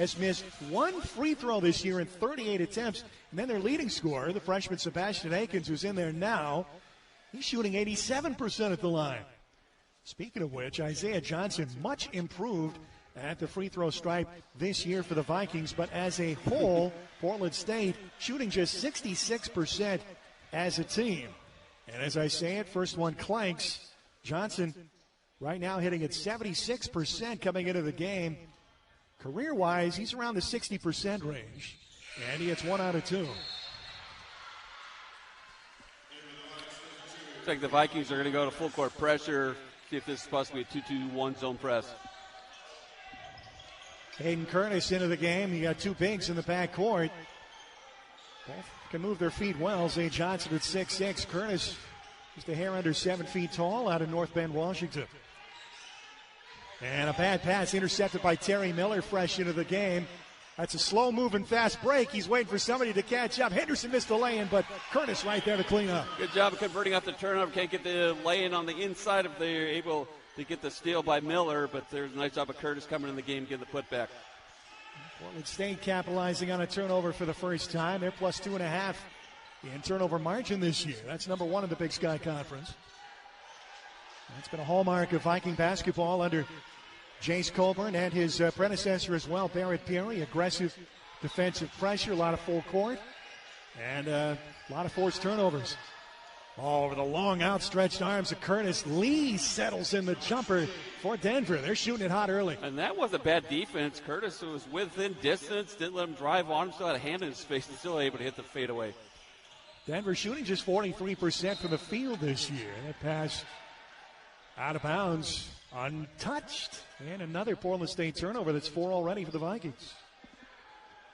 has missed one free throw this year in 38 attempts. And then their leading scorer, the freshman Sebastian Akins, who's in there now, he's shooting 87% at the line. Speaking of which, Isaiah Johnson, much improved at the free throw stripe this year for the Vikings. But as a whole, Portland State shooting just 66% as a team. And as I say it, first one clanks. Johnson right now hitting at 76% coming into the game. Career-wise, he's around the 60% range. And he hits 1 out of 2. Looks like the Vikings are going to go to full court pressure. See if this is supposed to be a 2-2-1 zone press. Hayden Curtis into the game. You got two bigs in the backcourt. Both can move their feet well. Zay Johnson at 6'6". Curtis just a hair under 7 feet tall out of North Bend, Washington. And a bad pass intercepted by Terry Miller fresh into the game. That's a slow-moving, fast break. He's waiting for somebody to catch up. Henderson missed the lay-in, but Curtis right there to clean up. Good job of converting off the turnover. Can't get the lay-in on the inside if they're able to get the steal by Miller, but there's a nice job of Curtis coming in the game, getting the putback. Portland State capitalizing on a turnover for the first time. They're plus 2.5 in turnover margin this year. That's number 1 in the Big Sky Conference. That's been a hallmark of Viking basketball under Jace Colburn and his predecessor as well, Barrett Peary. Aggressive defensive pressure, a lot of full court, and a lot of forced turnovers. Oh, over the long outstretched arms of Curtis. Lee settles in the jumper for Denver. They're shooting it hot early. And that was a bad defense. Curtis was within distance, didn't let him drive on him, still had a hand in his face and still able to hit the fadeaway. Denver shooting just 43% from the field this year. That pass out of bounds, untouched. And another Portland State turnover. That's 4 already for the Vikings.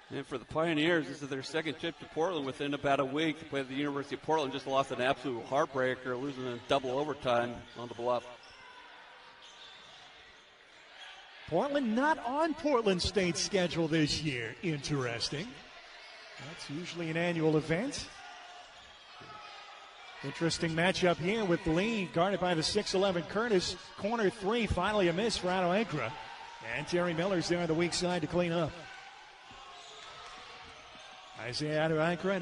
And for the Pioneers, this is their second trip to Portland within about a week. They played the University of Portland, just lost an absolute heartbreaker, losing in double overtime on the Bluff. Portland not on Portland State's schedule this year. Interesting. That's usually an annual event. Interesting matchup here with Lee guarded by the 6'11 Curtis. Corner 3, finally a miss for Otto Ankra. And Terry Miller's there on the weak side to clean up. Isaiah Otto Ankra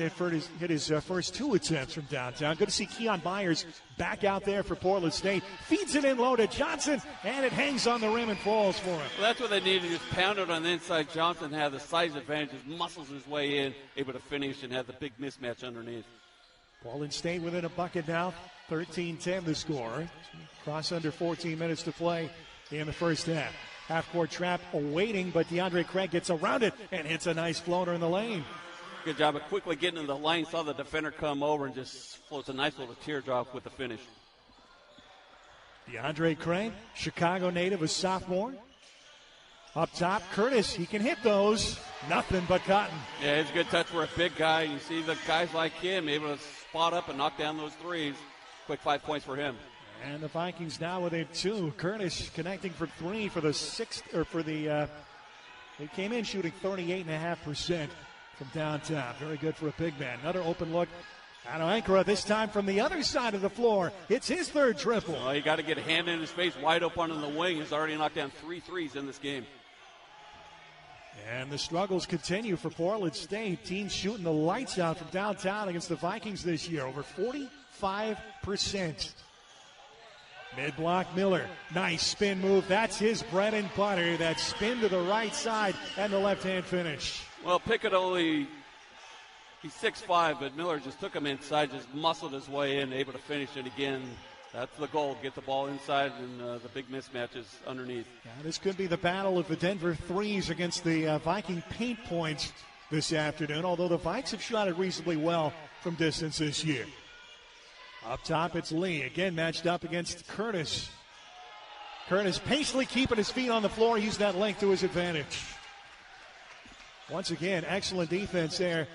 hit his first 2 attempts from downtown. Good to see Keon Byers back out there for Portland State. Feeds it in low to Johnson, and it hangs on the rim and falls for him. Well, that's what they needed, just pound it on the inside. Johnson had the size advantage, just muscles his way in, able to finish and had the big mismatch underneath. Portland State within a bucket now, 13-10 the score. Cross under 14 minutes to play in the first half. Half-court trap awaiting, but DeAndre Craig gets around it and hits a nice floater in the lane. Good job of quickly getting in the lane, saw the defender come over and just floats a nice little teardrop with the finish. DeAndre Craig, Chicago native, a sophomore. Up top, Curtis, he can hit those. Nothing but cotton. Yeah, it's a good touch for a big guy. You see the guys like him able to spot up and knock down those threes. Quick 5 points for him. And the Vikings now within 2. Curtis connecting for 3 for the they came in shooting 38.5% from downtown. Very good for a big man. Another open look. Otto Ankra this time from the other side of the floor. It's his third triple. Well, you got to get a hand in his face, wide open in the wing. He's already knocked down 3 threes in this game. And the struggles continue for Portland State. Teams shooting the lights out from downtown against the Vikings this year. Over 45%. Mid-block Miller. Nice spin move. That's his bread and butter. That spin to the right side and the left-hand finish. Well, Pickett he's 6'5", but Miller just took him inside, just muscled his way in, able to finish it again. That's the goal, get the ball inside and the big mismatches underneath. Yeah, this could be the battle of the Denver threes against the Viking paint points this afternoon, although the Vikes have shot it reasonably well from distance this year. Up top, it's Lee, again matched up against Curtis. Curtis pacefully keeping his feet on the floor, used that length to his advantage. Once again, excellent defense there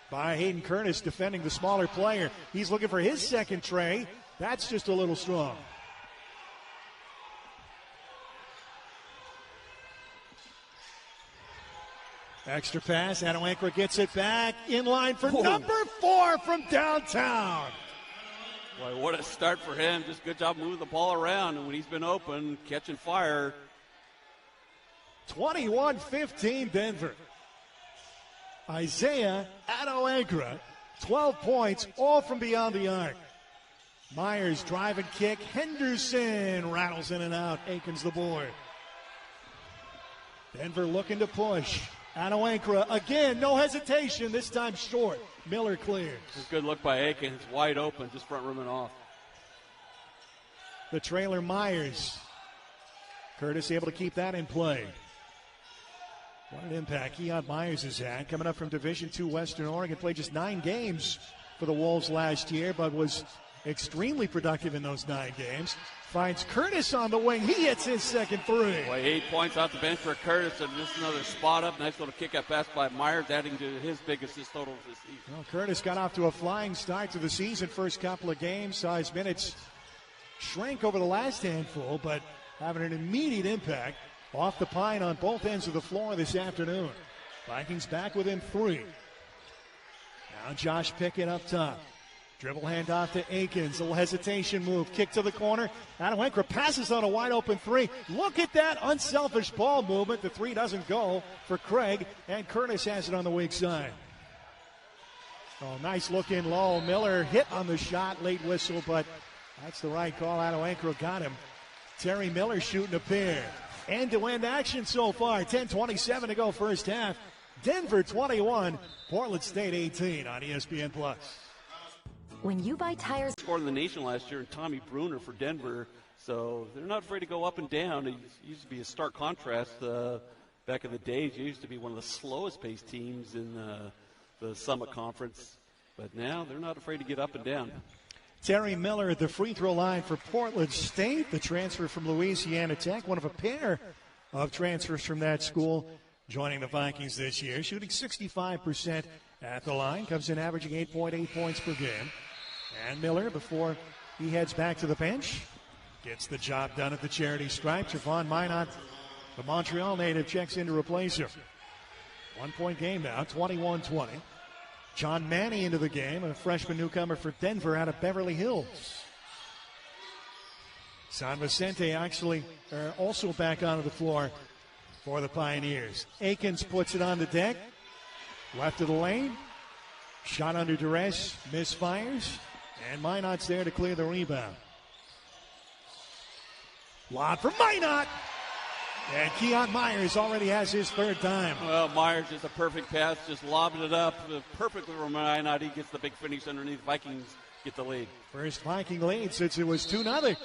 by Hayden Curtis defending the smaller player. He's looking for his second tray. That's just a little strong. Extra pass. Otto Ankra gets it back. In line for number 4 from downtown. Boy, what a start for him. Just good job moving the ball around. And when he's been open, catching fire. 21-15 Denver. Isaiah Adoankra, 12 points, all from beyond the arc. Myers drive and kick. Henderson rattles in and out. Aikens the board. Denver looking to push. Adoankra again, no hesitation, this time short. Miller clears. A good look by Aikens, wide open, just front rooming off. The trailer Myers. Curtis able to keep that in play. What an impact Keon Myers has had. Coming up from Division II Western Oregon, played just 9 games for the Wolves last year, but was extremely productive in those 9 games. Finds Curtis on the wing. He hits his second three. Boy, 8 points off the bench for Curtis, and just another spot up. Nice little kick-out pass by Myers, adding to his biggest assist total this season. Well, Curtis got off to a flying start to the season. First couple of games, saw his minutes shrank over the last handful, but having an immediate impact off the pine on both ends of the floor this afternoon. Vikings back within 3. Now Josh Pickett up top. Dribble handoff to Aikens. A little hesitation move. Kick to the corner. Adoankra passes on a wide open 3. Look at that unselfish ball movement. The 3 doesn't go for Craig, and Curtis has it on the weak side. Oh, nice look in low. Miller hit on the shot. Late whistle, but that's the right call. Adoankra got him. Terry Miller shooting a pair. End-to-end action so far. 10:27 to go first half. Denver 21, Portland State 18 on ESPN+. When you buy tires, Scored in the nation last year, and Tommy Bruner for Denver, so they're not afraid to go up and down. It used to be a stark contrast back in the days. It used to be one of the slowest paced teams in the Summit Conference, but now they're not afraid to get up and down. Terry Miller at the free throw line for Portland State, the transfer from Louisiana Tech, one of a pair of transfers from that school joining the Vikings this year, shooting 65% at the line, comes in averaging 8.8 points per game. And Miller, before he heads back to the bench, gets the job done at the charity stripe. Trevon Minot, the Montreal native, checks in to replace him. 1-point game now, 21-20. John Manny into the game, a freshman newcomer for Denver out of Beverly Hills. San Vicente actually also back onto the floor for the Pioneers. Aikens puts it on the deck. Left of the lane. Shot under duress. Misfires. And Minot's there to clear the rebound. Lob for Minot. And Keon Myers already has his third time. Well, Myers just a perfect pass, just lobbing it up perfectly from Minot. He gets the big finish underneath. Vikings get the lead. First Viking lead since it was 2-0.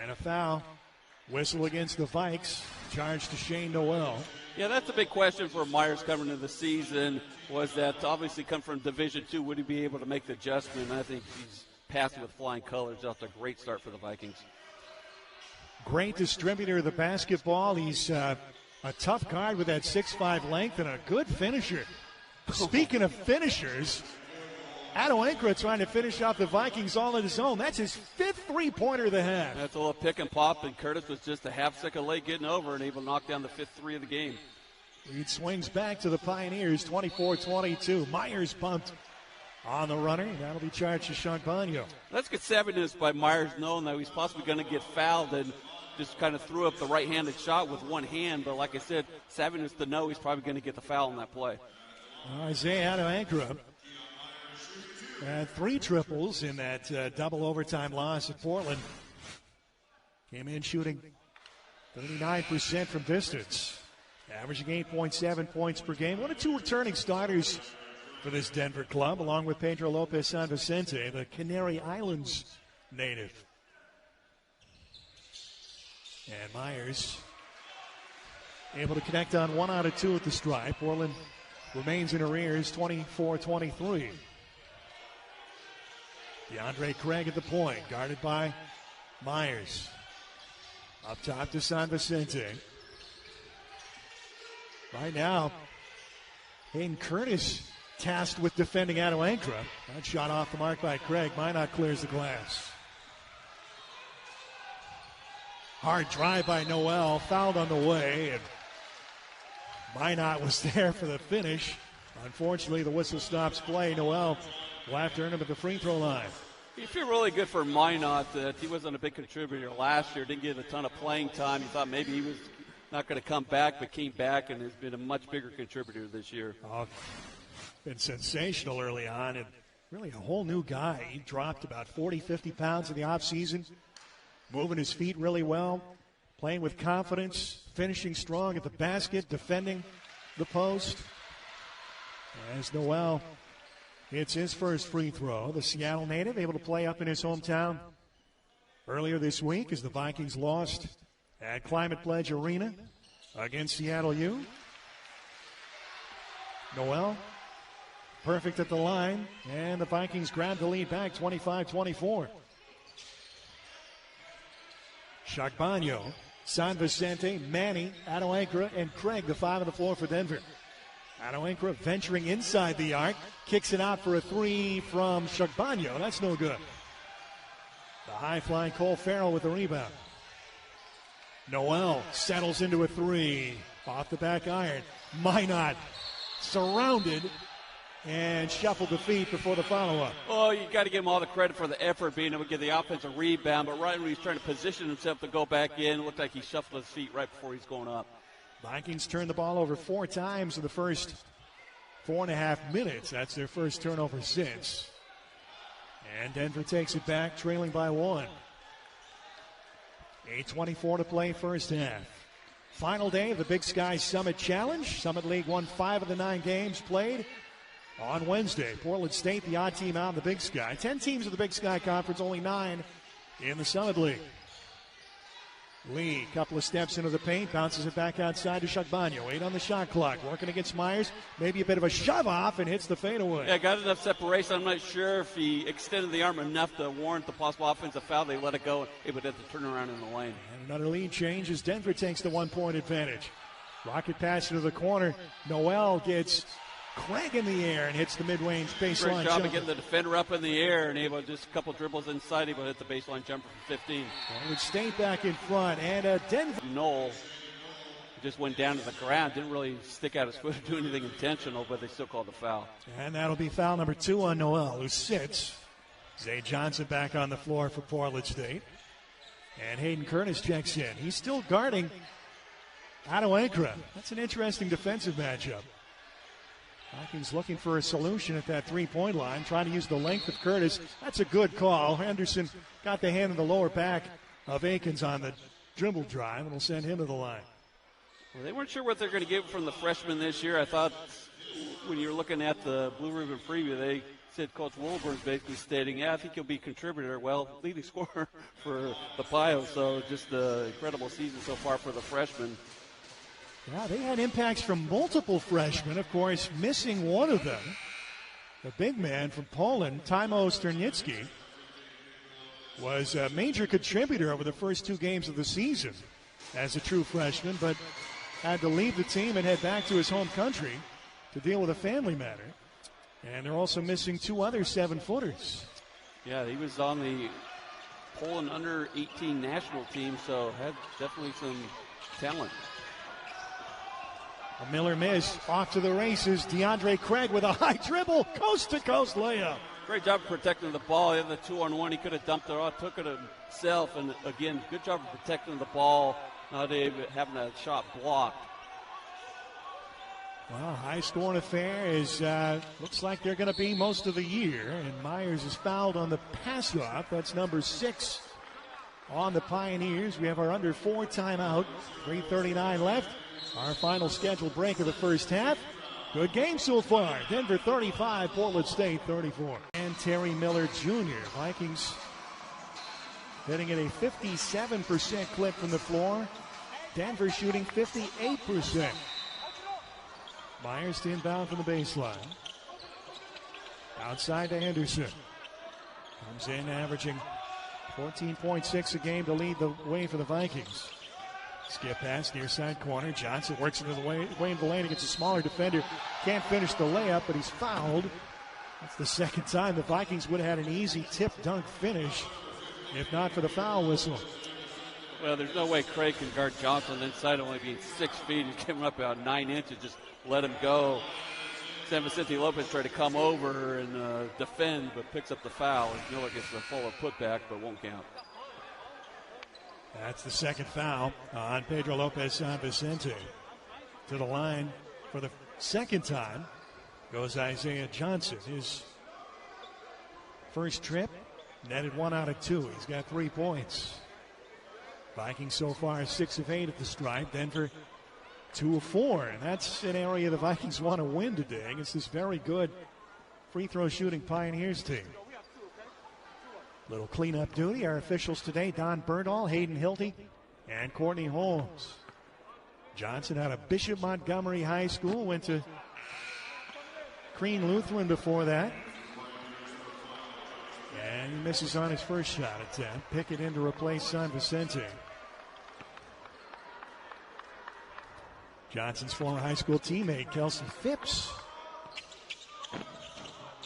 And a foul. Whistle against the Vikes. Charge to Shane Noel. Yeah, that's a big question for Myers coming into the season, was that obviously come from Division II, would he be able to make the adjustment? I think he's passing with flying colors. That's a great start for the Vikings. Great distributor of the basketball. He's a tough guard with that 6'5" length and a good finisher. Speaking of finishers, Adoankra trying to finish off the Vikings all on his own. That's his 5th three-pointer of the half. That's a little pick and pop, and Curtis was just a half-second late getting over and able to knock down the 5th three of the game. Lead swings back to the Pioneers, 24-22. Myers bumped on the runner. That'll be charged to Sean Bagno. That's good savviness by Myers, knowing that he's possibly going to get fouled, and just kind of threw up the right-handed shot with one hand. But like I said, savviness to know he's probably going to get the foul on that play. Isaiah Adoankra had 3 triples in that double overtime loss at Portland. Came in shooting 39% from distance, averaging 8.7 points per game. One of 2 returning starters for this Denver club, along with Pedro Lopez San Vicente, the Canary Islands native. And Myers able to connect on 1 out of 2 at the stripe. Portland remains in arrears, 24-23. DeAndre Craig at the point, guarded by Myers. Up top to San Vicente. Right now, Hayden Curtis tasked with defending Adoankra. That shot off the mark by Craig. Minot clears the glass. Hard drive by Noel, fouled on the way, and Minot was there for the finish. Unfortunately, the whistle stops play. Noel will have to earn him at the free throw line. You feel really good for Minot that he wasn't a big contributor last year, didn't get a ton of playing time. You thought maybe he was not going to come back, but came back and has been a much bigger contributor this year. Been sensational early on, and really a whole new guy. He dropped about 40, 50 pounds in the offseason, moving his feet really well, playing with confidence, finishing strong at the basket, defending the post. As Noel hits his first free throw, the Seattle native able to play up in his hometown earlier this week as the Vikings lost at Climate Pledge Arena against Seattle U. Noel, perfect at the line, and the Vikings grab the lead back 25-24. Shagbagno, San Vicente, Manny, Adoankra, and Craig, the five on the floor for Denver. Adoankra venturing inside the arc, kicks it out for a three from Shagbagno. That's no good. The high-flying Cole Farrell with the rebound. Noel settles into a three. Off the back iron. Minot surrounded and shuffled the feet before the follow-up. Oh, you got to give him all the credit for the effort, being able to get the offensive rebound. But right when he's trying to position himself to go back in, it looked like he shuffled his feet right before he's going up. Vikings turned the ball over 4 times in the first 4.5 minutes. That's their first turnover since. And Denver takes it back, trailing by 1. 8:24 to play first half. Final day of the Big Sky Summit Challenge. Summit League won 5 of the 9 games played on Wednesday. Portland State, the odd team out in the Big Sky. 10 teams of the Big Sky Conference, only 9 in the Summit League. Lee, couple of steps into the paint, bounces it back outside to Shagbagno. 8 on the shot clock, working against Myers. Maybe a bit of a shove off and hits the fadeaway. Yeah, got enough separation. I'm not sure if he extended the arm enough to warrant the possible offensive foul. They let it go, able to turn around in the lane. And another lead change as Denver takes the 1-point advantage. Rocket pass into the corner. Noel gets Craig in the air and hits the mid-range baseline Great job jumper. of getting the defender up in the air and able to just a couple dribbles inside, able to hit the baseline jumper from 15. Portland State back in front, and Denver. Knoll just went down to the ground, didn't really stick out his foot or do anything intentional, but they still called the foul. And that'll be foul number 2 on Noel, who sits. Zay Johnson back on the floor for Portland State. And Hayden Curtis checks in. He's still guarding Adoankra. That's an interesting defensive matchup. Vikings looking for a solution at that three-point line, trying to use the length of Curtis. That's a good call. Henderson got the hand in the lower back of Akins on the dribble drive, and will send him to the line. Well, they weren't sure what they're going to get from the freshman this year. I thought when you were looking at the Blue Ribbon preview, they said Coach Wilburn's basically stating, yeah, I think he'll be a contributor. Well, leading scorer for the Pios, so just an incredible season so far for the freshman. Yeah, they had impacts from multiple freshmen, of course, missing one of them. The big man from Poland, Timo Sternicki, was a major contributor over the first 2 games of the season as a true freshman, but had to leave the team and head back to his home country to deal with a family matter. And they're also missing 2 other 7-footers. Yeah, he was on the Poland under-18 national team, so had definitely some talent. A Miller miss, off to the races. DeAndre Craig with a high dribble, coast-to-coast layup. Great job protecting the ball. In the 2-on-1, he could have dumped it off, took it himself. And again, good job of protecting the ball, not even having that shot blocked. Well, high-scoring affair is looks like they're going to be most of the year. And Myers is fouled on the pass-off. That's number 6 on the Pioneers. We have our under 4 timeout. 3:39 left. Our final scheduled break of the first half. Good game so far. Denver 35, Portland State 34. And Terry Miller Jr. Vikings hitting at a 57% clip from the floor. Denver shooting 58%. Myers to inbound from the baseline. Outside to Henderson. Comes in averaging 14.6 a game to lead the way for the Vikings. Skip pass near side corner. Johnson works into the Wayne Valane against a smaller defender. Can't finish the layup, but he's fouled. That's the second time the Vikings would have had an easy tip dunk finish if not for the foul whistle. Well, there's no way Craig can guard Johnson inside, only being 6 feet. He's coming up about 9 inches. Just let him go. San Vicente Lopez tried to come over and defend, but picks up the foul. Miller gets the fuller putback, but won't count. That's the second foul on Pedro Lopez San Vicente. To the line for the second time goes Isaiah Johnson. His first trip, netted 1 out of 2. He's got 3 points. Vikings so far 6 of 8 at the stripe. Denver 2 of 4. And that's an area the Vikings want to win today against this very good free throw shooting Pioneers team. Little cleanup duty. Our officials today, Don Berdahl, Hayden Hilty, and Courtney Holmes. Johnson out of Bishop Montgomery High School, went to Crean Lutheran before that. And he misses on his first shot attempt. Pickett in to replace San Vicente. Johnson's former high school teammate, Kelsey Phipps,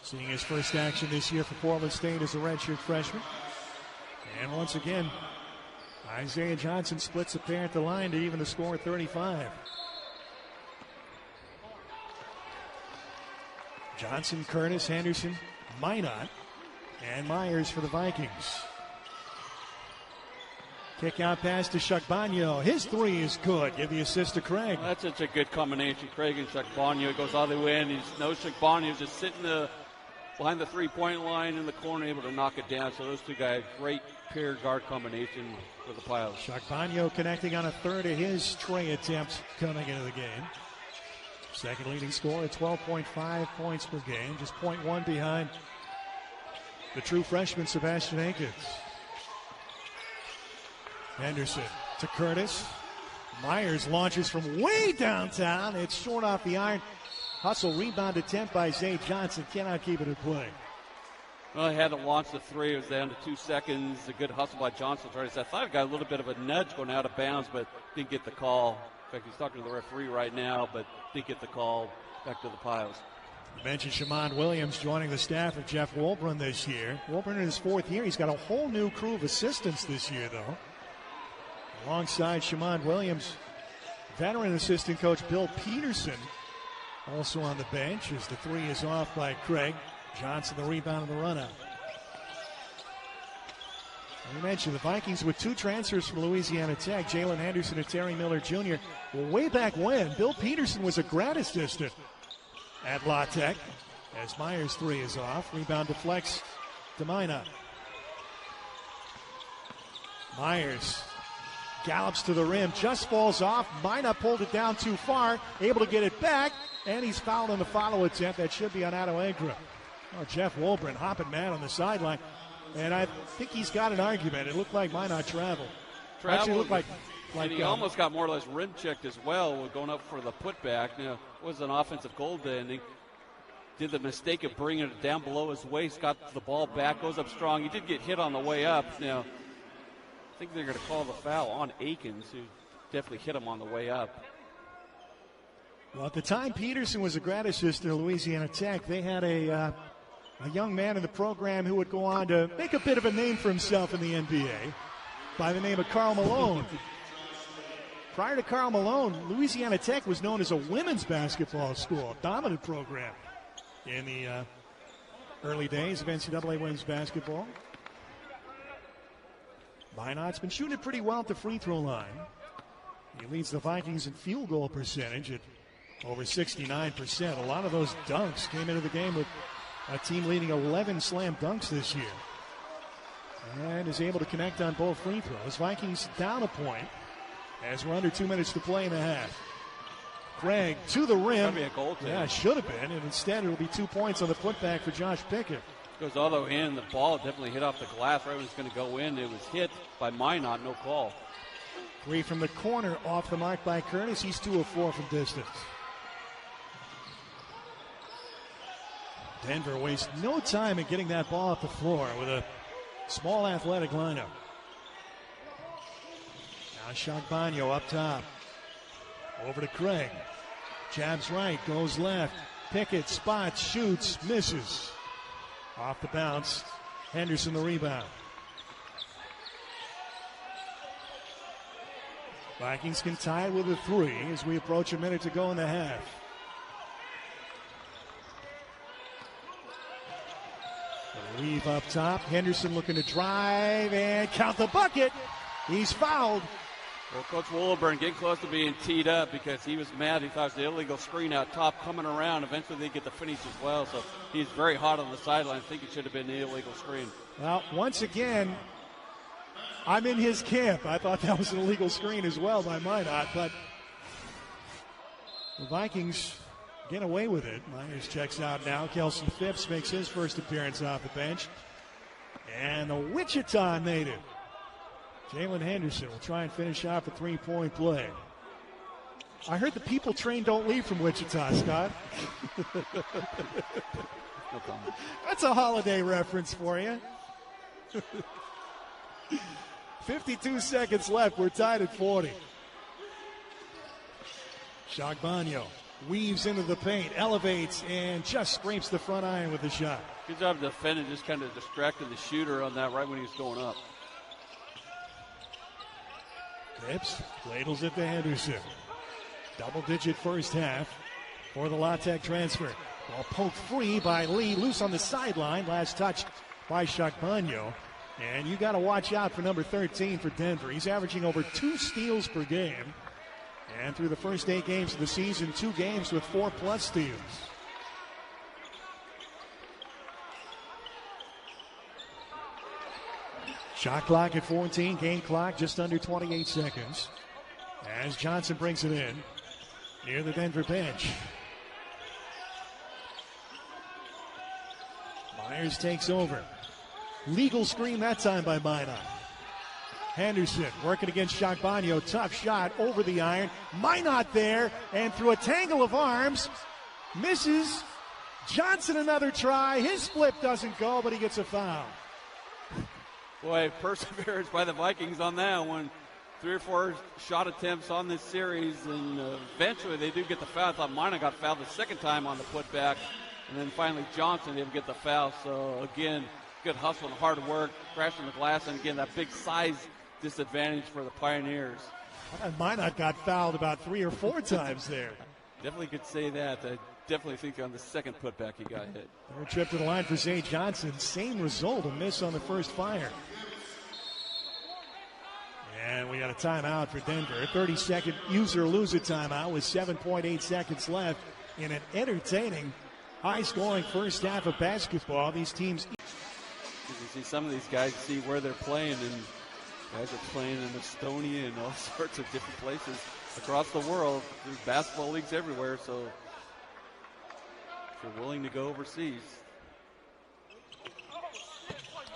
seeing his first action this year for Portland State as a redshirt freshman. And once again, Isaiah Johnson splits a pair at the line to even the score at 35. Johnson, Curtis, Henderson, Minot, and Myers for the Vikings. Kick out pass to Shakbanyo. His 3 is good. Give the assist to Craig. Well, that's such a good combination. Craig and Shakbanyo goes all the way in. Shakbanyo just sitting behind the 3-point line in the corner, able to knock it down. So those 2 guys, great pair guard combination for the Piles. Shakbanyo connecting on a third of his tray attempts coming into the game. Second leading scorer at 12.5 points per game, just 0.1 behind the true freshman Sebastian Akins. Henderson to Curtis. Myers launches from way downtown. It's short off the iron. Hustle rebound attempt by Zay Johnson. Cannot keep it in play. Well, he had to launch the 3. It was down to 2 seconds. A good hustle by Johnson. I thought he got a little bit of a nudge going out of bounds, but didn't get the call. In fact, he's talking to the referee right now, but didn't get the call. Back to the Piles. You mentioned Shamond Williams joining the staff of Jeff Wolbrun this year. Wolbrun in his 4th year. He's got a whole new crew of assistants this year, though. Alongside Shamond Williams, veteran assistant coach Bill Peterson also on the bench as the 3 is off by Craig. Johnson the rebound and the run out. We mentioned the Vikings with 2 transfers from Louisiana Tech, Jalen Henderson and Terry Miller Jr. Well, way back when, Bill Peterson was a grad assistant at La Tech. As Myers' 3 is off, rebound deflects to Minot. Myers gallops to the rim, just falls off. Minot pulled it down too far, able to get it back, and he's fouled on the follow attempt. That should be on Adoankra. Oh, Jeff Wolbrun hopping mad on the sideline. And I think he's got an argument. It looked like Minot traveled. Actually, it looked like and he almost got more or less rim checked as well, going up for the putback. Now, it was an offensive goaltending. Did the mistake of bringing it down below his waist, got the ball back, goes up strong. He did get hit on the way up. Now, I think they're going to call the foul on Akins, who definitely hit him on the way up. Well, at the time Peterson was a grad assistant at Louisiana Tech, they had a young man in the program who would go on to make a bit of a name for himself in the NBA by the name of Karl Malone. Prior to Karl Malone, Louisiana Tech was known as a women's basketball school, a dominant program in the early days of NCAA women's basketball. Minot's been shooting it pretty well at the free throw line. He leads the Vikings in field goal percentage at over 69%. A lot of those dunks came into the game with a team leading 11 slam dunks this year. And is able to connect on both free throws. Vikings down a point as we're under 2 minutes to play in the half. Craig to the rim. Be a goal. Yeah, it should have been. And instead it'll be 2 points on the putback for Josh Pickett. Goes all the way in. The ball definitely hit off the glass right when it's going to go in. It was hit by Minot, no call. 3 from the corner off the mark by Curtis. He's 2 of 4 from distance. Denver wastes no time in getting that ball off the floor with a small athletic lineup. Now Shakbanyo up top. Over to Craig. Jabs right, goes left. Pickett spots, shoots, misses. Off the bounce. Henderson the rebound. Vikings can tie it with a 3 as we approach a minute to go in the half. The weave up top. Henderson looking to drive and count the bucket. He's fouled. Well, Coach Williburn getting close to being teed up because he was mad. He thought it was the illegal screen out top coming around. Eventually they get the finish as well, so he's very hot on the sideline. I think it should have been the illegal screen. Well, once again, I'm in his camp. I thought that was an illegal screen as well by Minot, but the Vikings get away with it. Myers checks out now. Kelson Phipps makes his first appearance off the bench. And the Wichita native, Jalen Henderson, will try and finish off a three-point play. I heard the people train don't leave from Wichita, Scott. No comment. That's a holiday reference for you. 52 seconds left. We're tied at 40. Shagbagno weaves into the paint, elevates, and just scrapes the front iron with the shot. Good job defending, just kind of distracted the shooter on that right when he was going up. Phipps ladles it to Henderson. Double-digit first half for the La Tech transfer. Ball poked free by Lee, loose on the sideline. Last touch by Shagbagno. And you got to watch out for number 13 for Denver. He's averaging over 2 steals per game. And through the first 8 games of the season, 2 games with 4+ steals. Shot clock at 14, game clock just under 28 seconds. As Johnson brings it in near the Denver bench. Myers takes over. Legal screen that time by Minot. Henderson working against Shagbagno. Tough shot over the iron. Minot there, and through a tangle of arms, misses. Johnson another try. His flip doesn't go, but he gets a foul. Boy, perseverance by the Vikings on that one. 3 or 4 shot attempts on this series, and eventually they do get the foul. I thought Minot got fouled the second time on the putback, and then finally Johnson didn't get the foul. So again, good hustle and hard work, crashing the glass, and again that big size disadvantage for the Pioneers. Minot got fouled about 3 or 4 times there. Definitely could say that. I definitely think on the second putback he got hit. Third trip to the line for Zay Johnson. Same result, a miss on the first fire. And we got a timeout for Denver. 30-second user-loser timeout with 7.8 seconds left in an entertaining, high-scoring first half of basketball. These teams. You see some of these guys, see where they're playing, and guys are playing in Estonia and all sorts of different places across the world. There's basketball leagues everywhere, so if you're willing to go overseas.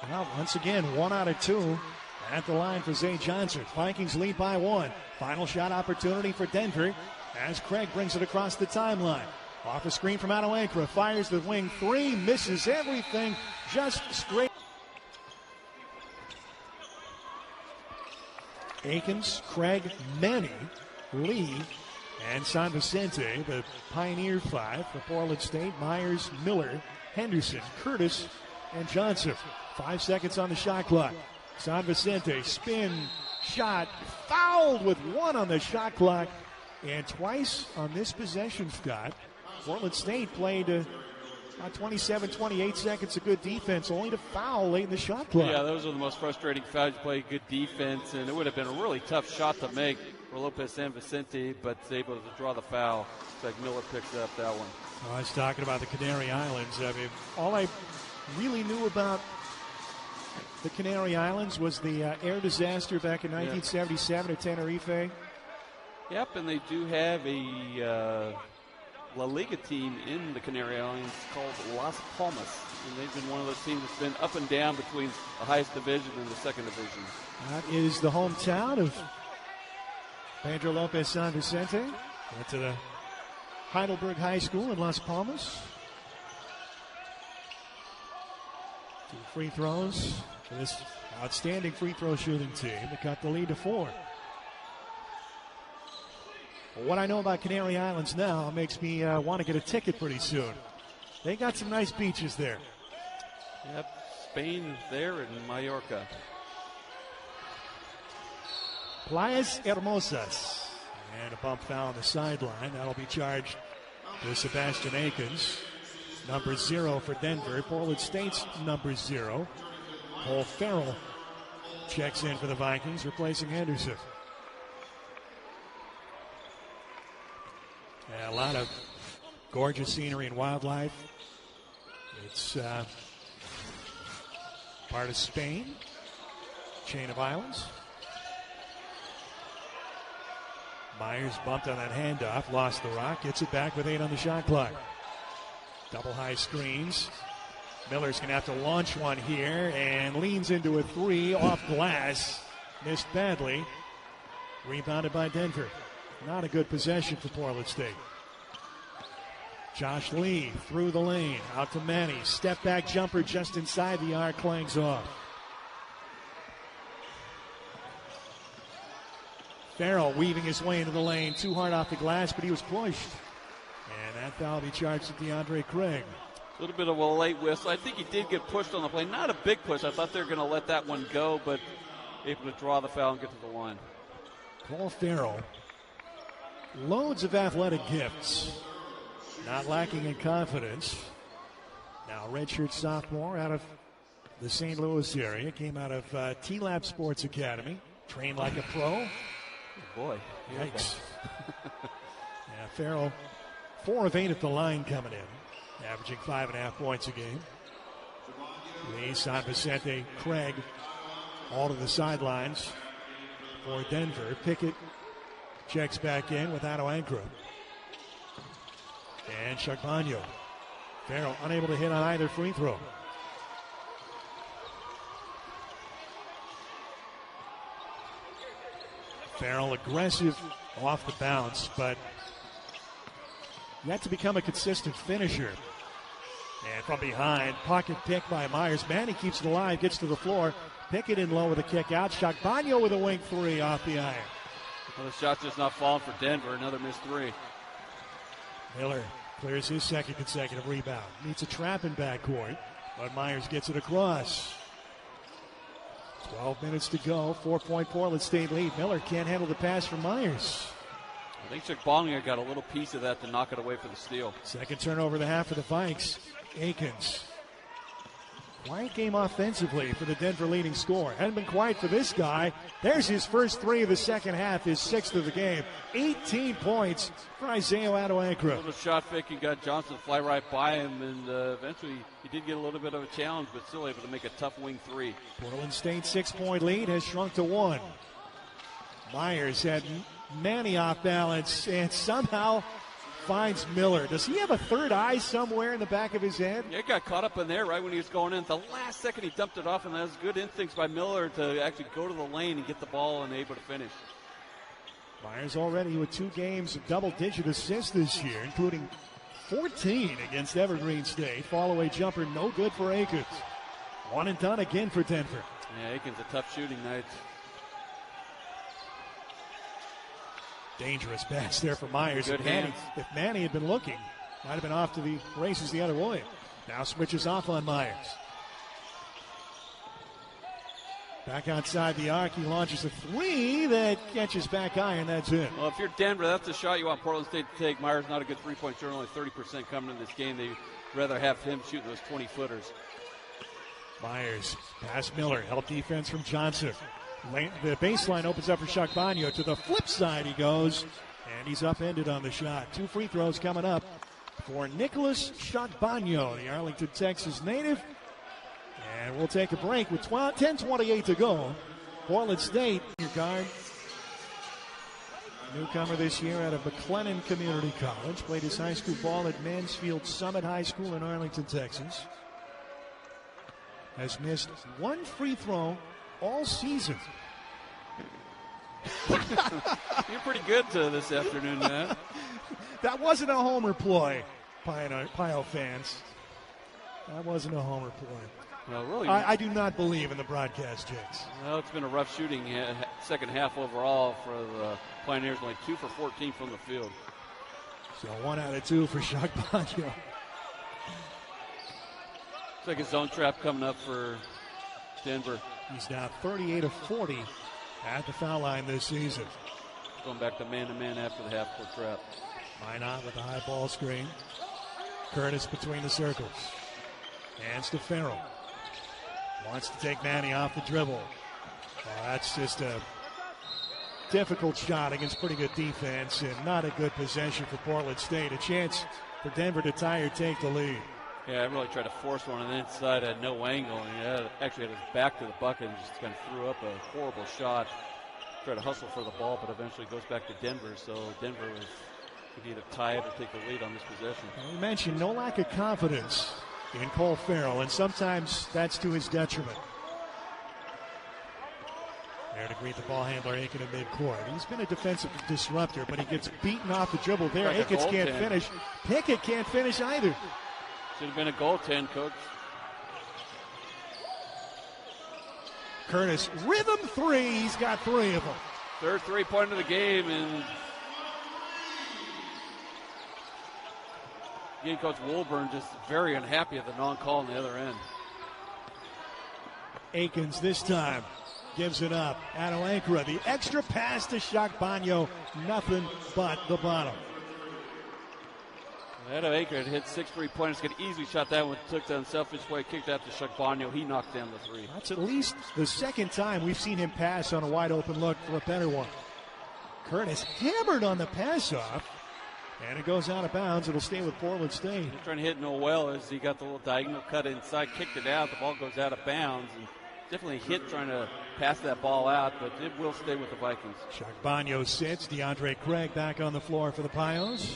Well, once again, 1 out of 2 at the line for Zay Johnson. Vikings lead by 1. Final shot opportunity for Denver as Craig brings it across the timeline. Off a screen from Adawankra, fires the wing 3, misses everything, just straight. Akins, Craig, Manny, Lee, and San Vicente, the Pioneer 5 for Portland State. Myers, Miller, Henderson, Curtis, and Johnson. 5 seconds on the shot clock. San Vicente, spin, shot, fouled with 1 on the shot clock. And twice on this possession, Scott, Portland State played about 27, 28 seconds of good defense, only to foul late in the shot clock. Yeah, those are the most frustrating fouls. You play good defense, and it would have been a really tough shot to make for Lopez San Vicente, but able to draw the foul. It's like Miller picks up that one. I was talking about the Canary Islands. I mean, all I really knew about the Canary Islands was the air disaster back in 1977 at Tenerife. Yep, and they do have a La Liga team in the Canary Islands called Las Palmas, and they've been one of those teams that's been up and down between the highest division and the second division. That is the hometown of Pedro Lopez San Vicente. Went to the Heidelberg High School in Las Palmas. 2 free throws for this outstanding free throw shooting team to cut the lead to 4. What I know about Canary Islands now makes me want to get a ticket pretty soon. They got some nice beaches there. Yep, Spain there and Mallorca. Playas Hermosas. And a bump foul on the sideline. That'll be charged to Sebastian Akins. Number 0 for Denver. Portland State's number 0. Cole Farrell checks in for the Vikings, replacing Henderson. Yeah, a lot of gorgeous scenery and wildlife. It's part of Spain, chain of islands. Myers bumped on that handoff, lost the rock, gets it back with 8 on the shot clock. Double high screens. Miller's going to have to launch one here and leans into a 3 off glass. Missed badly. Rebounded by Denver. Not a good possession for Portland State. Josh Lee through the lane, out to Manny. Step back jumper just inside the arc, clangs off. Farrell weaving his way into the lane, too hard off the glass, but he was pushed. And that foul will be charged to DeAndre Craig. A little bit of a late whistle. I think he did get pushed on the play. Not a big push. I thought they were going to let that one go, but able to draw the foul and get to the line. Paul Farrell, loads of athletic gifts, not lacking in confidence. Now redshirt sophomore out of the St. Louis area, came out of T-Lab Sports Academy, trained like a pro. Oh boy. Yikes. Yeah, Farrell, 4 of 8 at the line coming in, averaging 5.5 points a game. Lee, San Vicente, Craig, all to the sidelines for Denver. Pickett checks back in with Otto Ankrum. And Shagbagno. Farrell unable to hit on either free throw. Farrell aggressive off the bounce, but yet to become a consistent finisher. And from behind, pocket pick by Myers. Manny keeps it alive, gets to the floor. Pickett in low with a kick out. Shagbagno with a wing 3 off the iron. Well, the shot's just not falling for Denver. Another missed 3. Miller clears his second consecutive rebound. Meets a trap in backcourt, but Myers gets it across. 12 minutes to go. 4-point Portland State lead. Miller can't handle the pass from Myers. I think Shagbagno got a little piece of that to knock it away for the steal. Second turnover of the half for the Vikes. Akins. Quiet game offensively for the Denver leading scorer. Hadn't been quiet for this guy. There's his first 3 of the second half, his 6th of the game. 18 points for Isaiah Otto Ankrum. A little shot fake and got Johnson fly right by him, and eventually he did get a little bit of a challenge, but still able to make a tough wing 3. Portland State 6-point lead has shrunk to 1. Myers had Manny off balance and somehow finds Miller. Does he have a third eye somewhere in the back of his head? Yeah, he got caught up in there right when he was going in. The last second he dumped it off, and that was good instincts by Miller to actually go to the lane and get the ball and able to finish. Myers already with 2 games of double-digit assists this year, including 14 against Evergreen State. Fall-away jumper no good for Akins. 1 and done again for Denver. Yeah, Akins a tough shooting night. Dangerous pass there for Myers. Good hands. If Manny had been looking, might have been off to the races the other way. Now switches off on Myers. Back outside the arc, he launches a 3 that catches back iron. That's it. Well, if you're Denver, that's the shot you want Portland State to take. Myers not a good three-point shooter, only 30% coming in this game. They'd rather have him shooting those 20-footers. Myers, pass Miller, help defense from Johnson. The baseline opens up for Shagbagno. To the flip side he goes, and he's upended on the shot. 2 free throws coming up for Nicholas Shagbagno, the Arlington, Texas native. And we'll take a break with 10:28 to go. Portland State, your guard. Newcomer this year out of McLennan Community College. Played his high school ball at Mansfield Summit High School in Arlington, Texas. Has missed 1 free throw all season. You're pretty good this afternoon, man. That wasn't a homer ploy, Pio fans. That wasn't a homer ploy. Well, really, I do not believe in the broadcast jinx. Well, it's been a rough shooting second half overall for the Pioneers. Only 2 for 14 from the field. So 1 out of 2 for Shagbagno. It's like a zone trap coming up for Denver. He's now 38 of 40 at the foul line this season. Going back to man-to-man after the half-court trap. Minot with the high ball screen. Curtis between the circles. Hands to Farrell. Wants to take Manny off the dribble. That's just a difficult shot against pretty good defense and not a good possession for Portland State. A chance for Denver to tie or take the lead. Yeah, I really tried to force one on the inside at no angle, and he actually had his back to the bucket and just kind of threw up a horrible shot. Tried to hustle for the ball, but eventually goes back to Denver. So Denver could either tie it or take the lead on this possession. We mentioned no lack of confidence in Cole Farrell, and sometimes that's to his detriment. There to greet the ball handler, Aiken in midcourt. He's been a defensive disruptor, but he gets beaten off the dribble there. Like Aikens can't finish. Pickett can't finish either. Should have been a goaltend, coach. Curtis, rhythm three. He's got 3 of them. Third three-pointer of the game, and again, Coach Wolburn just very unhappy at the non-call on the other end. Aikens this time gives it up. Adelantra, the extra pass to Shakbanyo. Nothing but the bottom. Adelantra had hit 6 3-pointers, could easily shot that one, took the unselfish way, kicked out to Shakbanyo. He knocked down the 3. That's at least the second time we've seen him pass on a wide open look for a better one. Curtis hammered on the pass off, and it goes out of bounds. It'll stay with Portland State. He's trying to hit Noel as he got the little diagonal cut inside, kicked it out. The ball goes out of bounds. And definitely hit trying to pass that ball out, but it will stay with the Vikings. Shakbanyo sits. DeAndre Craig back on the floor for the Pios.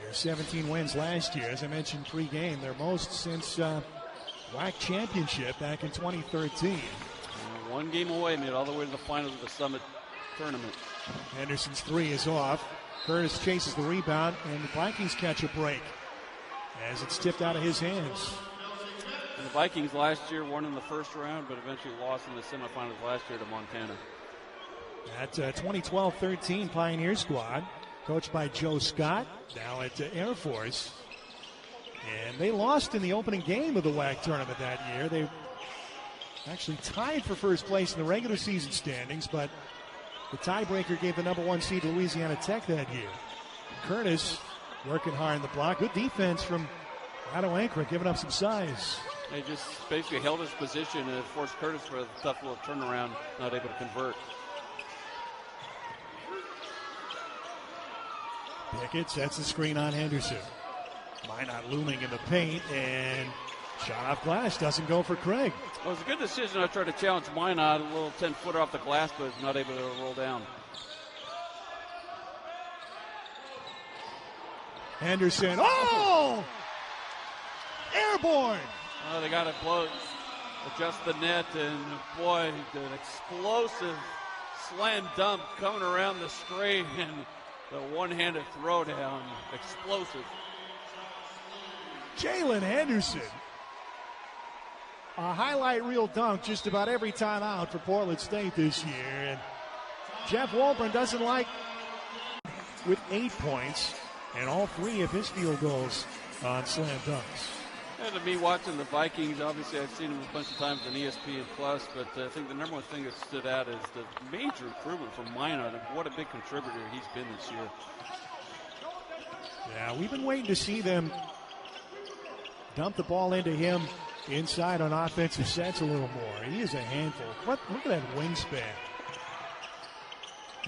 Their 17 wins last year, as I mentioned pre-game, their most since WAC championship back in 2013. And 1 game away, made it all the way to the finals of the Summit tournament. Henderson's 3 is off. Curtis chases the rebound, and the Vikings catch a break as it's tipped out of his hands. And the Vikings last year won in the first round, but eventually lost in the semifinals last year to Montana. That 2012-13 Pioneer squad, coached by Joe Scott, now at Air Force. And they lost in the opening game of the WAC tournament that year. They actually tied for first place in the regular season standings, but the tiebreaker gave the number 1 seed to Louisiana Tech that year. Curtis working hard in the block. Good defense from Adelantra, giving up some size. They just basically held his position and forced Curtis for a tough little turnaround, not able to convert. Pickett sets the screen on Henderson. Minot looming in the paint, and shot off glass doesn't go for Craig. Well, it was a good decision. I tried to challenge Minot, a little 10-footer off the glass, but not able to roll down. Henderson, oh! Airborne! Oh, they got to adjust the net, and boy, an explosive slam dunk coming around the screen, and the one-handed throwdown, explosive. Jalen Henderson, a highlight reel dunk just about every time out for Portland State this year, and Jeff Wolburn doesn't like with 8 points and all 3 of his field goals on slam dunks. And to me, watching the Vikings, obviously I've seen them a bunch of times on ESPN+, but I think the number 1 thing that stood out is the major improvement from Minot, and what a big contributor he's been this year. Yeah, we've been waiting to see them dump the ball into him inside on offensive sets a little more. He is a handful. Look at that wingspan.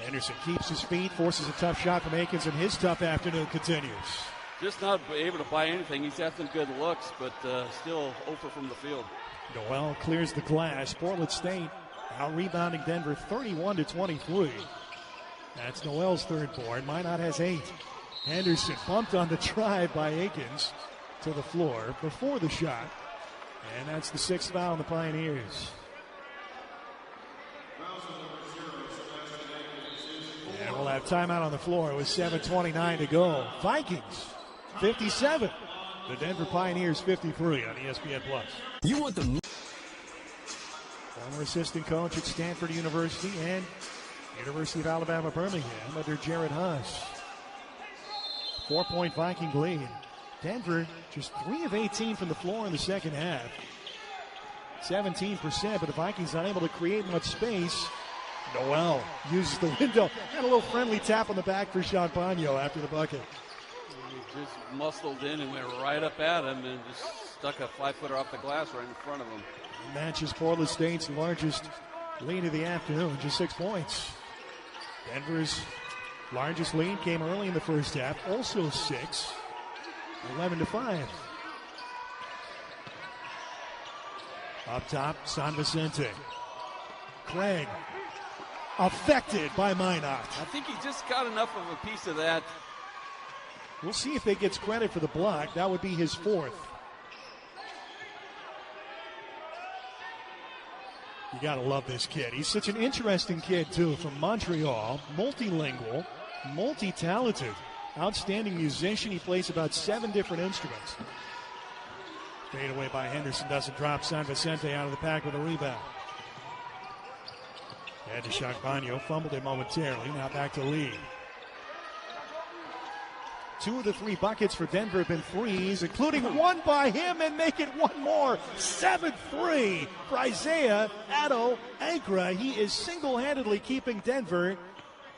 Anderson keeps his feet, forces a tough shot from Aikens, and his tough afternoon continues. Just not able to buy anything. He's had some good looks, but still over from the field. Noel clears the glass. Portland State out-rebounding Denver 31-23. That's Noel's 3rd board. Minot has 8. Henderson bumped on the drive by Aikens to the floor before the shot. And that's the 6th foul on the Pioneers. And we'll have timeout on the floor with 7:29 to go. Vikings 57. The Denver Pioneers 53 on ESPN+. You want the former assistant coach at Stanford University and University of Alabama Birmingham under Jared Huss. 4-point Viking lead. Denver just 3 of 18 from the floor in the second half. 17%, but the Vikings not able to create much space. Noel uses the window. Got a little friendly tap on the back for Shakbanyo after the bucket. He just muscled in and went right up at him and just stuck a 5-footer off the glass right in front of him. Matches Portland State's largest Lead of the afternoon, just 6 points. Denver's largest lead came early in the first half, also 6, 11-5. Up top, San Vicente. Craig, affected by Minot. I think he just got enough of a piece of that. We'll see if he gets credit for the block. That would be his 4th. You got to love this kid. He's such an interesting kid, too, from Montreal. Multilingual, multi-talented, outstanding musician. He plays about 7 different instruments. Fade away by Henderson, doesn't drop. San Vicente out of the pack with a rebound. Had to Shagbagno, fumbled it momentarily. Now back to Lee. 2 of the 3 buckets for Denver have been threes, including one by him, and make it one more. 7-3 for Isaiah Addo-Ankra. He is single-handedly keeping Denver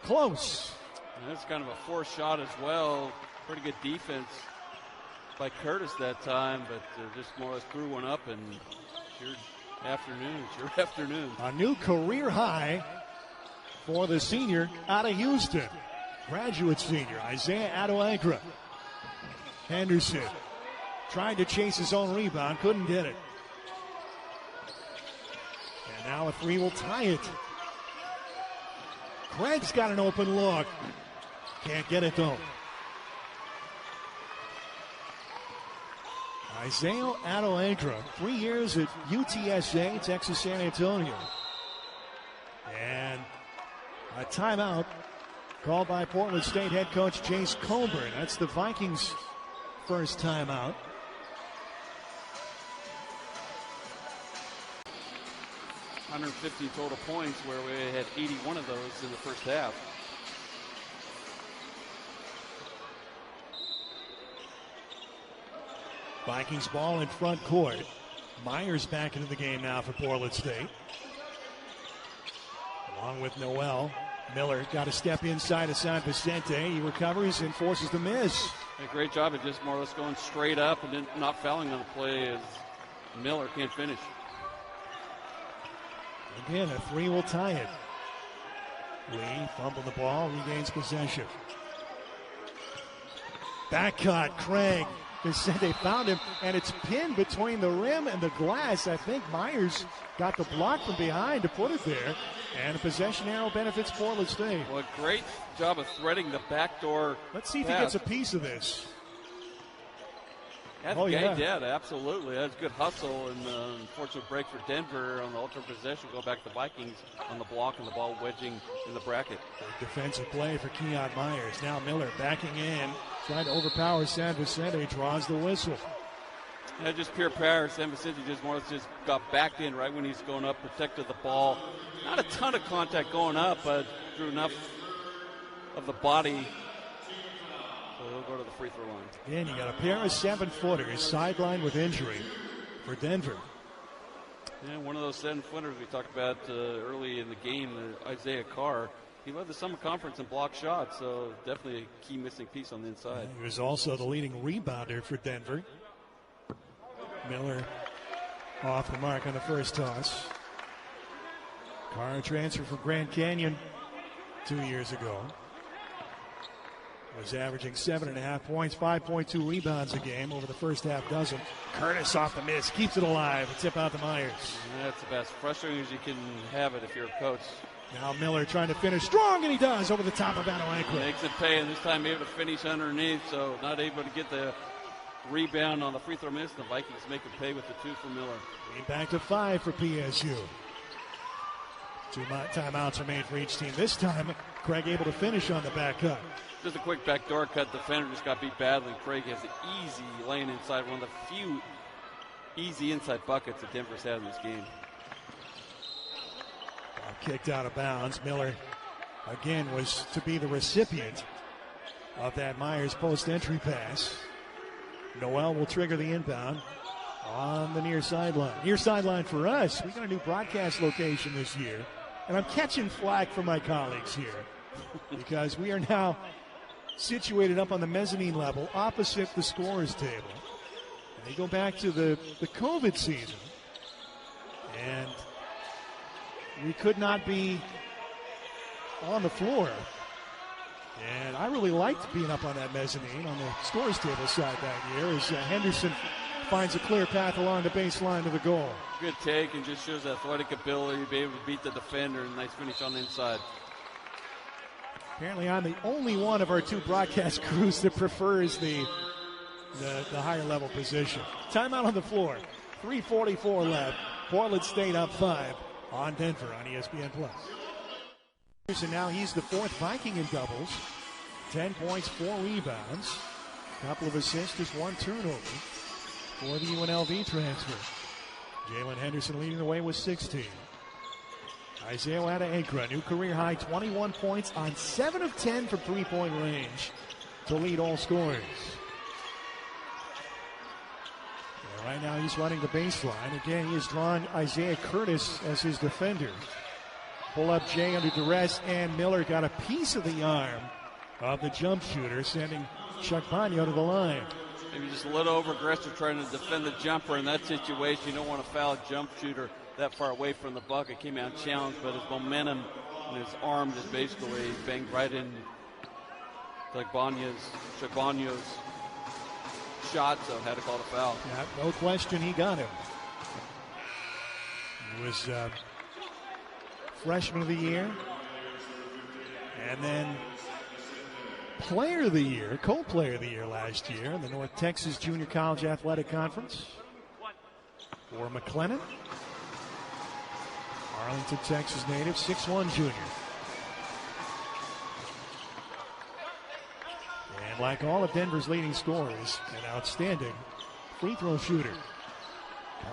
close. And that's kind of a forced shot as well. Pretty good defense by Curtis that time, but just more or less threw one up, and it's your afternoon. A new career high for the senior out of Houston. Graduate senior, Isaiah Addo-Ankra. Henderson tried to chase his own rebound, couldn't get it. And now a 3 will tie it. Craig's got an open look. Can't get it though. Isaiah Addo-Ankra, 3 years at UTSA, Texas San Antonio. And a timeout called by Portland State head coach Jace Coburn. That's the Vikings' first timeout. $150 total points, where we had 81 of those in the first half. Vikings ball in front court. Myers back into the game now for Portland State. Along with Noel. Miller got a step inside of San Vicente. He recovers and forces the miss. A great job of just more or less going straight up and then not fouling on the play as Miller can't finish. Again, a 3 will tie it. Lee fumbled the ball, regains possession. Back cut, Craig. Vicente found him, and it's pinned between the rim and the glass. I think Myers got the block from behind to put it there. And a possession arrow benefits Portland State. Well, a great job of threading the backdoor. Let's see if pass. he gets a piece of this. Yeah, absolutely. That's good hustle, and unfortunate break for Denver on the alternate possession. Go back to the Vikings on the block and the ball wedging in the bracket. Defensive play for Keon Myers. Now Miller backing in, trying to overpower San Vicente, draws the whistle. Yeah, just pure power. San Vicente just more or less just got back in right when he's going up, protected the ball. Not a ton of contact going up, but drew enough of the body. So he'll go to the free throw line. Again, you got a pair of 7-footers sidelined with injury for Denver. Yeah, one of those 7-footers we talked about early in the game, Isaiah Carr. He led the summer conference in block shots, so definitely a key missing piece on the inside. He was also the leading rebounder for Denver. Miller off the mark on the first toss. Carr transferred from Grand Canyon 2 years ago. Was averaging 7.5 points, 5.2 rebounds a game over the first half dozen. Curtis off the miss, keeps it alive. A tip out to Myers. And that's the best. Frustrating as you can have it if you're a coach. Now Miller trying to finish strong, and he does over the top of Addo-Ankra. Makes it pay, and this time able to finish underneath, so not able to get the rebound on the free throw miss. The Vikings make it pay with the 2 for Miller. Back to 5 for PSU. 2 timeouts remain for each team. This time, Craig able to finish on the back cut. Just a quick backdoor cut. Defender just got beat badly. Craig has an easy lane inside, one of the few easy inside buckets that Denver's had in this game. Kicked out of bounds. Miller, again, was to be the recipient of that Myers post-entry pass. Noel will trigger the inbound on the near sideline. Near sideline for us. We got a new broadcast location this year, and I'm catching flack from my colleagues here because we are now situated up on the mezzanine level opposite the scorer's table. And they go back to the COVID season, and we could not be on the floor. And I really liked being up on that mezzanine on the scores table side that year as Henderson finds a clear path along the baseline to the goal. Good take and just shows athletic ability to be able to beat the defender. Nice finish on the inside. Apparently I'm the only one of our two broadcast crews that prefers the higher level position. Timeout on the floor. 3:44 left. Portland State up 5 on Denver on ESPN+. And now he's the fourth Viking in doubles. 10 points, 4 rebounds. Couple of assists, just 1 turnover for the UNLV transfer. Jalen Henderson leading the way with 16. Isaiah Wada-Akra, new career high, 21 points on 7 of 10 from three-point range to lead all scorers. And right now he's running the baseline. Again, he has drawn Isaiah Curtis as his defender. Pull up Jay under duress, and Miller got a piece of the arm of the jump shooter, sending Chuck Bagno to the line. Maybe just a little over-aggressive trying to defend the jumper in that situation. You don't want to foul a jump shooter that far away from the bucket. Came out challenged, but his momentum and his arm just basically banged right in Chuck Bagno's shot, so had to call the foul. Yeah, no question he got him. He was freshman of the year, and then player of the year, co-player of the year last year in the North Texas Junior College Athletic Conference for McLennan. Arlington, Texas native, 6'1" junior. And like all of Denver's leading scorers, an outstanding free throw shooter.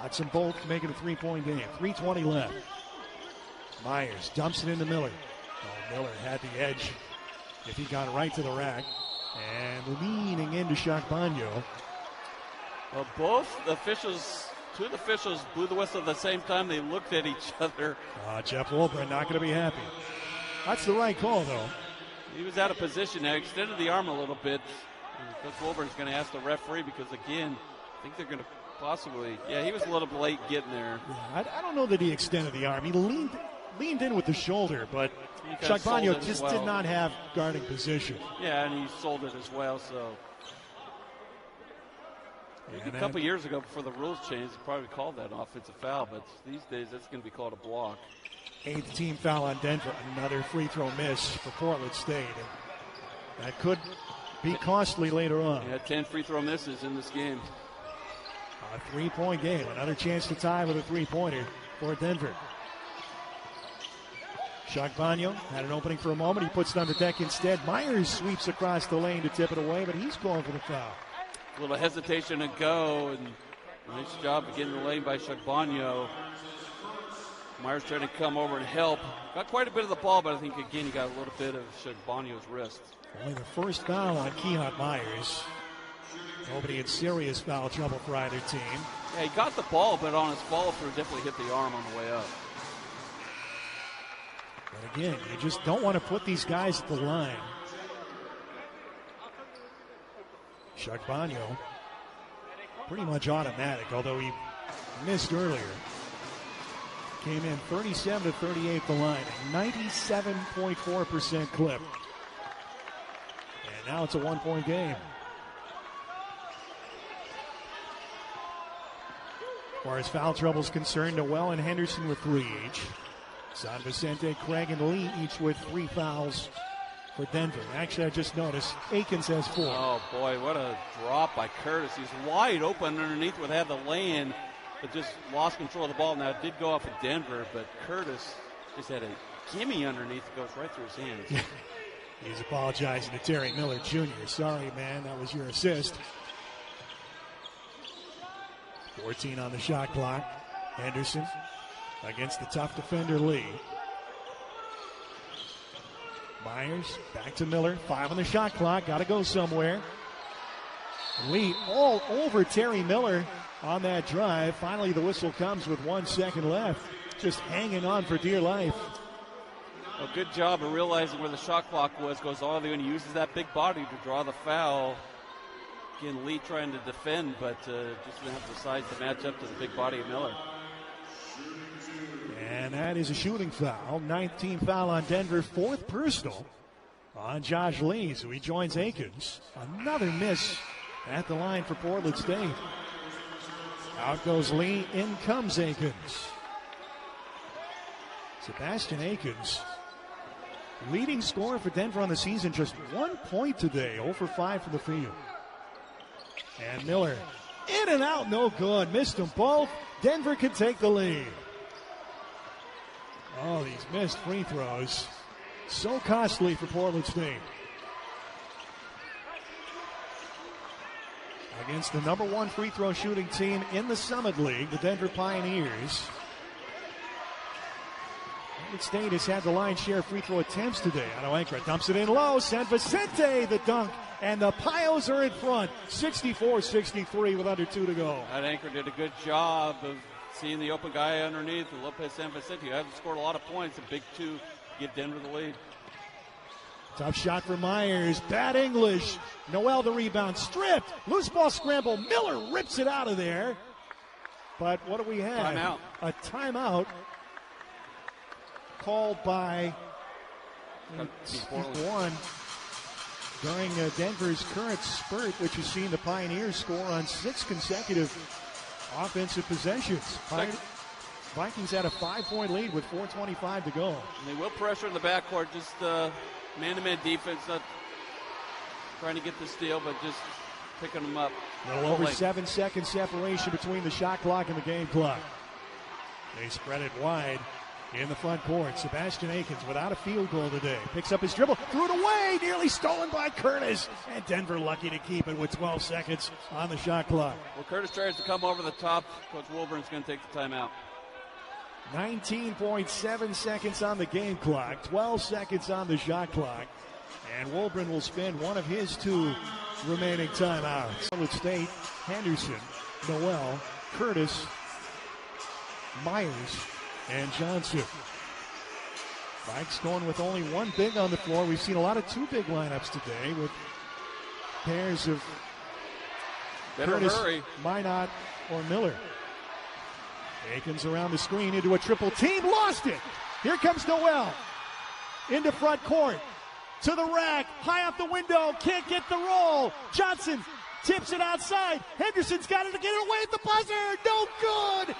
Got some both to make it a three-point game. 3:20 left. Myers dumps it into Miller. Oh, Miller had the edge if he got right to the rack. And leaning into Chuck Bagno. Well, two of the officials blew the whistle at the same time. They looked at each other. Jeff Wolbert not going to be happy. That's the right call, though. He was out of position now. Extended the arm a little bit. Coach Wolbert's going to ask the referee because, again, I think they're going to possibly. Yeah, he was a little late getting there. Yeah, I don't know that he extended the arm. He leaned in with the shoulder, but Chuck Bagno just did not have guarding position. Yeah, and he sold it as well, so. Maybe a couple years ago before the rules changed, they probably called that an offensive foul, but these days that's going to be called a block. 8th team foul on Denver. Another free throw miss for Portland State. And that could be costly later on. Yeah, 10 free throw misses in this game. A 3-point game. Another chance to tie with a three-pointer for Denver. Chuck Bagno had an opening for a moment. He puts it on the deck instead. Myers sweeps across the lane to tip it away, but he's going for the foul. A little hesitation to go, and nice job of getting the lane by Chuck Bagno. Myers trying to come over and help. Got quite a bit of the ball, but I think, again, he got a little bit of Chuck Bagno's wrist. Only the first foul on Kehot Myers. Nobody in serious foul trouble for either team. Yeah, he got the ball, but on his follow-through definitely hit the arm on the way up. But again, you just don't want to put these guys at the line. Chuck Bagno, pretty much automatic, although he missed earlier. Came in 37 to 38 at the line, a 97.4% clip. And now it's a one-point game. As far as foul trouble is concerned, Noel and Henderson with 3 each. San Vicente, Craig, and Lee each with 3 fouls for Denver. Actually, I just noticed Akins has 4. Oh, boy, what a drop by Curtis. He's wide open underneath where they had the lay-in, but just lost control of the ball. Now, it did go off of Denver, but Curtis just had a gimme underneath. It goes right through his hands. He's apologizing to Terry Miller Jr. Sorry, man, that was your assist. 14 on the shot clock. Henderson against the tough defender Lee. Myers back to Miller. 5 on the shot clock. Got to go somewhere. Lee all over Terry Miller on that drive. Finally, the whistle comes with 1 second left. Just hanging on for dear life. A good job of realizing where the shot clock was. Goes all the way and uses that big body to draw the foul. Again, Lee trying to defend, but just didn't have the size to match up to the big body of Miller. And And that is a shooting foul. 19th foul on Denver, 4th personal on Josh Lee. So he joins Akins. Another miss at the line for Portland State. Out goes Lee, in comes Akins. Sebastian Akins, leading scorer for Denver on the season, just 1 point today, 0 for 5 from the field. And Miller, in and out, no good. Missed them both. Denver can take the lead. Oh, these missed free throws. So costly for Portland State. Against the number 1 free throw shooting team in the Summit League, the Denver Pioneers. Portland State has had the lion's share of free throw attempts today. Ankra dumps it in low. San Vicente, the dunk. And the Pios are in front. 64-63 with under 2 to go. Ankra did a good job of seeing the open guy underneath. And Lopez San Vicente, who hasn't scored a lot of points. A big 2 to give Denver the lead. Tough shot for Myers. Bad English. Noel the rebound. Stripped. Loose ball scramble. Miller rips it out of there. But what do we have? Timeout. A timeout called by one during Denver's current spurt, which has seen the Pioneers score on 6 consecutive offensive possessions. Vikings had a 5-point lead with 4:25 to go. And they will pressure in the backcourt, just man-to-man defense, not trying to get the steal, but just picking them up. A little over 7-second separation between the shot clock and the game clock. They spread it wide in the front court. Sebastian Akins without a field goal today. Picks up his dribble, threw it away, nearly stolen by Curtis. And Denver lucky to keep it with 12 seconds on the shot clock. Well, Curtis tries to come over the top. Coach Wilburn's going to take the timeout. 19.7 seconds on the game clock, 12 seconds on the shot clock. And Wilburn will spend one of his 2 remaining timeouts. Portland State, Henderson, Noel, Curtis, Myers, and Johnson. Vikes going with only 1 big on the floor. We've seen a lot of 2 big lineups today with pairs of Curtis, Minot, or Miller. Akins around the screen into a triple team. Lost it. Here comes Noel. Into front court. To the rack. High off the window. Can't get the roll. Johnson tips it outside. Henderson's got it to get it away at the buzzer. No good.